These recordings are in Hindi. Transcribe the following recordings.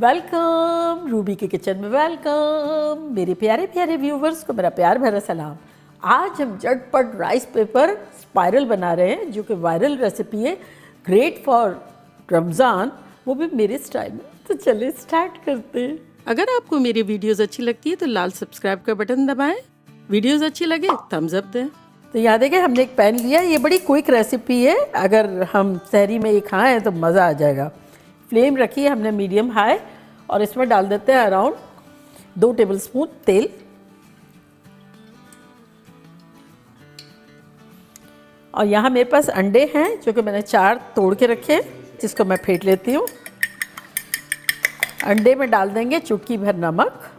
वेलकम रूबी के किचन में वेलकम। मेरे प्यारे प्यारे व्यूवर्स को मेरा प्यार भरा सलाम। आज हम झटपट राइस पेपर स्पाइरल बना रहे हैं जो कि वायरल रेसिपी है, ग्रेट फॉर रमज़ान, वो भी मेरे स्टाइल में। तो चलिए स्टार्ट करते हैं। अगर आपको मेरी वीडियोस अच्छी लगती है तो लाल सब्सक्राइब का बटन दबाएं, वीडियोस अच्छी लगे थम्स अप दें। तो यहाँ देखें हमने एक पैन लिया, ये बड़ी क्विक रेसिपी है, अगर हम सहरी में ये खाएँ तो मज़ा आ जाएगा। फ्लेम रखी है हमने मीडियम हाई और इसमें डाल देते हैं अराउंड 2 टेबलस्पून तेल। और यहाँ मेरे पास अंडे हैं जो कि मैंने 4 तोड़ के रखे हैं, जिसको मैं फेंट लेती हूँ। अंडे में डाल देंगे चुटकी भर नमक,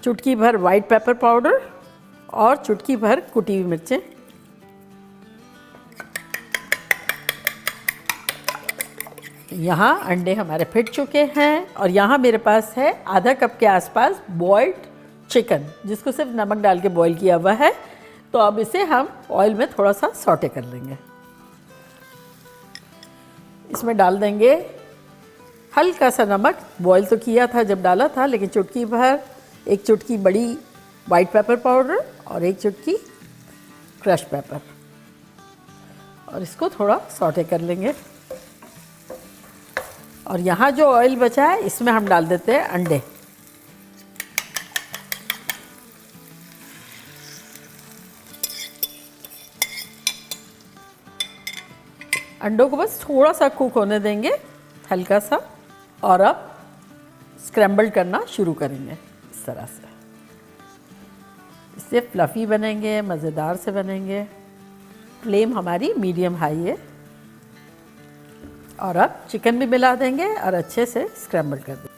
चुटकी भर वाइट पेपर पाउडर और चुटकी भर कुटी हुई मिर्चें। यहाँ अंडे हमारे फिट चुके हैं और यहाँ मेरे पास है आधा कप के आसपास बॉइल्ड चिकन, जिसको सिर्फ नमक डाल के बॉईल किया हुआ है। तो अब इसे हम ऑयल में थोड़ा सा सौटे कर लेंगे। इसमें डाल देंगे हल्का सा नमक, बॉईल तो किया था जब डाला था, लेकिन चुटकी भर, 1 चुटकी बड़ी वाइट पेपर पाउडर और 1 चुटकी क्रश पेपर, और इसको थोड़ा सौटे कर लेंगे। और यहाँ जो ऑयल बचा है इसमें हम डाल देते हैं अंडे। अंडों को बस थोड़ा सा कुक होने देंगे, हल्का सा, और अब स्क्रैम्बल करना शुरू करेंगे इस तरह से। इससे फ्लफ़ी बनेंगे, मज़ेदार से बनेंगे। फ्लेम हमारी मीडियम हाई है। और अब चिकन भी मिला देंगे और अच्छे से स्क्रैम्बल कर देंगे।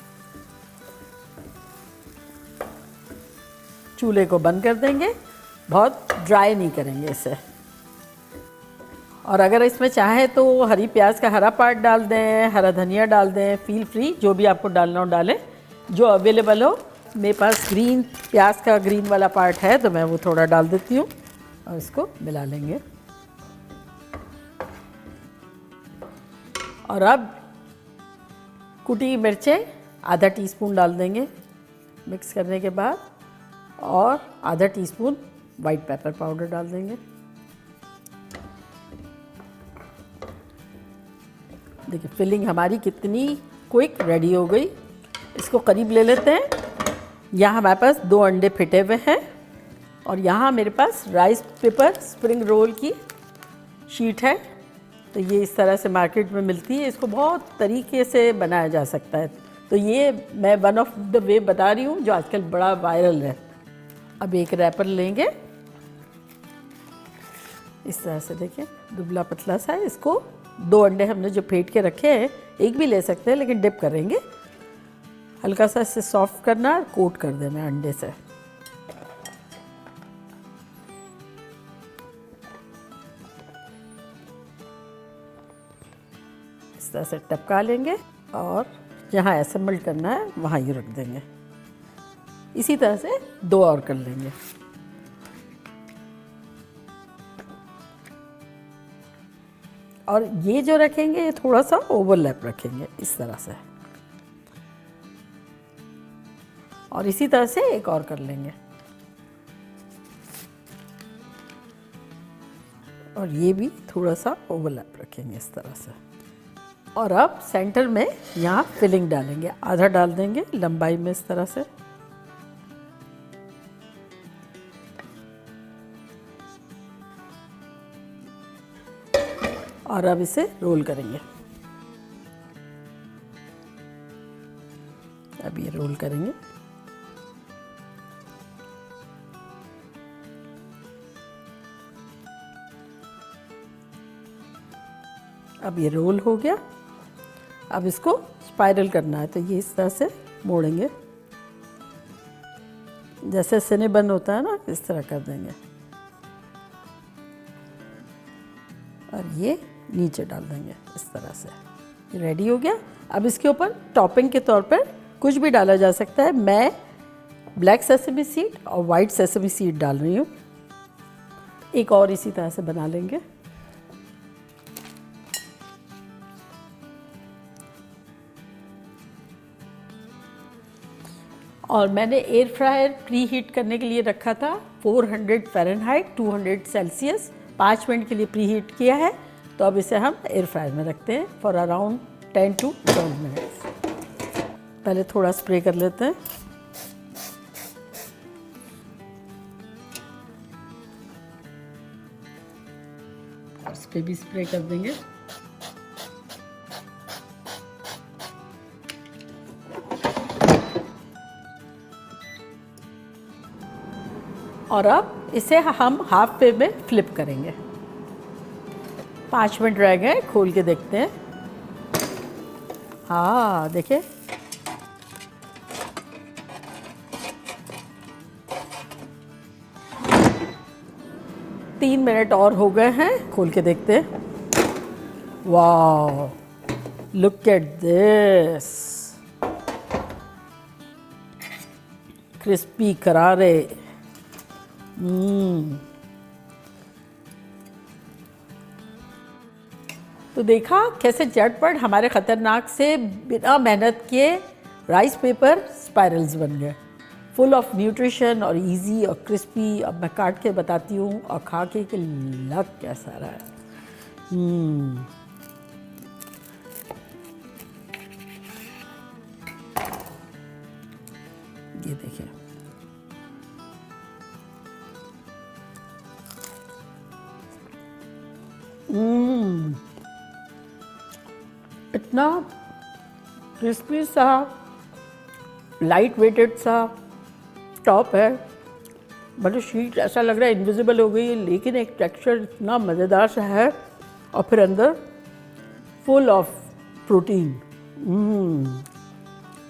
चूल्हे को बंद कर देंगे, बहुत ड्राई नहीं करेंगे इसे। और अगर इसमें चाहें तो हरी प्याज का हरा पार्ट डाल दें, हरा धनिया डाल दें, फील फ्री, जो भी आपको डालना हो डालें, जो अवेलेबल हो। मेरे पास ग्रीन प्याज का ग्रीन वाला पार्ट है तो मैं वो थोड़ा डाल देती हूँ और इसको मिला लेंगे। और अब कुटी मिर्चें आधा टीस्पून डाल देंगे मिक्स करने के बाद, और आधा टीस्पून वाइट पेपर पाउडर डाल देंगे। देखिए फिलिंग हमारी कितनी क्विक रेडी हो गई। इसको करीब ले लेते हैं। यहाँ हमारे पास 2 अंडे फिटे हुए हैं और यहाँ मेरे पास राइस पेपर स्प्रिंग रोल की शीट है। तो ये इस तरह से मार्केट में मिलती है, इसको बहुत तरीके से बनाया जा सकता है। तो ये मैं वन ऑफ द वे बता रही हूँ जो आजकल बड़ा वायरल है। अब एक रैपर लेंगे इस तरह से, देखिए दुबला पतला सा है। इसको 2 अंडे हमने जो फेंट के रखे हैं, एक भी ले सकते हैं लेकिन डिप करेंगे, हल्का सा इसे सॉफ्ट करना और कोट कर देना अंडे से। इस तरह से टपका लेंगे और जहाँ असेंबल करना है वहाँ ही रख देंगे। इसी तरह से 2 और कर लेंगे। और ये जो रखेंगे ये थोड़ा सा ओवरलैप रखेंगे इस तरह से, और इसी तरह से एक और कर लेंगे। और ये भी थोड़ा सा ओवरलैप रखेंगे इस तरह से। और अब सेंटर में यहाँ फिलिंग डालेंगे, आधा डाल देंगे लंबाई में इस तरह से। और अब इसे रोल करेंगे। अब ये रोल करेंगे। अब ये रोल हो गया। अब इसको स्पाइरल करना है, तो ये इस तरह से मोड़ेंगे, जैसे सिनेबन होता है ना, इस तरह कर देंगे। और ये नीचे डाल देंगे इस तरह से। ये रेडी हो गया। अब इसके ऊपर टॉपिंग के तौर पर कुछ भी डाला जा सकता है। मैं ब्लैक सेसमी सीड और वाइट सेसमी सीड डाल रही हूँ। एक और इसी तरह से बना लेंगे। और मैंने एयर फ्रायर प्री हीट करने के लिए रखा था 400 फ़ारेनहाइट 200 सेल्सियस, 5 मिनट के लिए प्री हीट किया है। तो अब इसे हम एयर फ्रायर में रखते हैं फॉर अराउंड 10 to 12 मिनट्स। पहले थोड़ा स्प्रे कर लेते हैं। इस पे भी स्प्रे कर देंगे। और अब इसे हम हाफ वे में फ्लिप करेंगे। 5 मिनट रह गए, खोल के देखते हैं। हाँ देखिए, तीन मिनट और हो गए हैं, खोल के देखते हैं। वाह, लुक एट दिस, क्रिस्पी करारे। तो देखा कैसे झटपट हमारे ख़तरनाक से बिना मेहनत किए राइस पेपर स्पाइरल्स बन गए, फुल ऑफ न्यूट्रिशन और इजी और क्रिस्पी। अब मैं काट के बताती हूँ और खा के कि लग कैसा रहा है। ये देखिए, इतना क्रिस्पी सा, लाइट वेटेड सा टॉप है, मतलब शीट ऐसा लग रहा है इनविजिबल हो गई है, लेकिन एक टेक्सचर इतना मज़ेदार सा है और फिर अंदर फुल ऑफ प्रोटीन।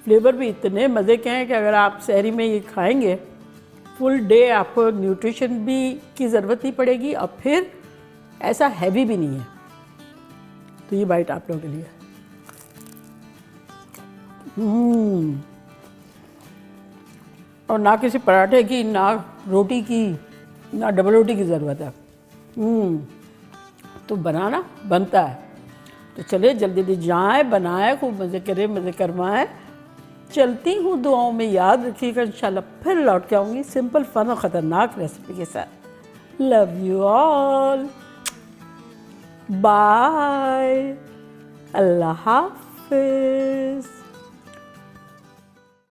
फ्लेवर भी इतने मज़े के हैं कि अगर आप सहरी में ये खाएंगे फुल डे आपको न्यूट्रिशन भी की ज़रूरत नहीं पड़ेगी और फिर ऐसा हैवी भी नहीं है। तो ये बाइट आप लोगों के लिए। और ना किसी पराठे की, ना रोटी की, ना डबल रोटी की ज़रूरत है। तो बनाना बनता है। तो चले जल्दी जल्दी जाएँ, बनाए, खूब मज़े करें, मज़े करवाएँ। चलती हूँ, दुआओं में याद रखिएगा। इंशाल्लाह फिर लौट के आऊँगी सिंपल फन और ख़तरनाक रेसिपी के साथ। लव यू ऑल, बाय, अल्लाह हाफिज़।